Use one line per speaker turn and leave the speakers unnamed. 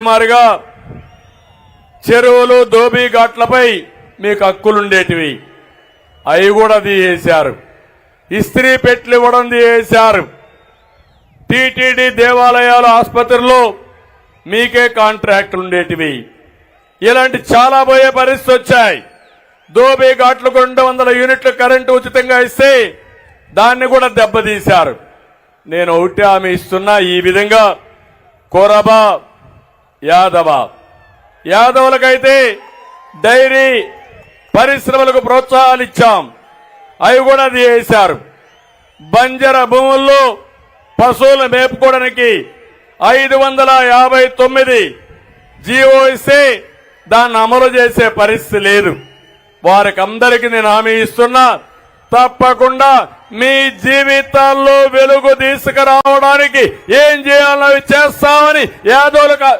మారిగా చెరువులు దోబీ ఘాట్లపై మీకు హక్కులుండేటివి, అవి కూడా తీసేశారు. ఇస్త్రీ పెట్లు ఇవ్వడం తీసేశారు. టీటీడీ దేవాలయాలు ఆసుపత్రుల్లో మీకే కాంట్రాక్టులు ఉండేటివి. ఇలాంటి చాలా పోయే పరిస్థితి వచ్చాయి. దోబీ ఘాట్లకు 200 యూనిట్ల కరెంటు ఉచితంగా ఇస్తే దాన్ని కూడా దెబ్బతీశారు. నేను ఒకటి హామీ ఇస్తున్నా, ఈ విధంగా కొరబ యాదవులకైతే డైరీ పరిశ్రమలకు ప్రోత్సాహాలు ఇచ్చాం, అవి కూడా తీసేశారు. బంజర భూముల్లో పశువులు మేపుకోవడానికి 559 జీవో ఇస్తే దాన్ని అమలు చేసే పరిస్థితి లేదు. వారికి అందరికీ నేను హామీ ఇస్తున్నా, తప్పకుండా మీ జీవితాల్లో వెలుగు తీసుకురావడానికి ఏం చేయాలో చేస్తామని యాదవులకు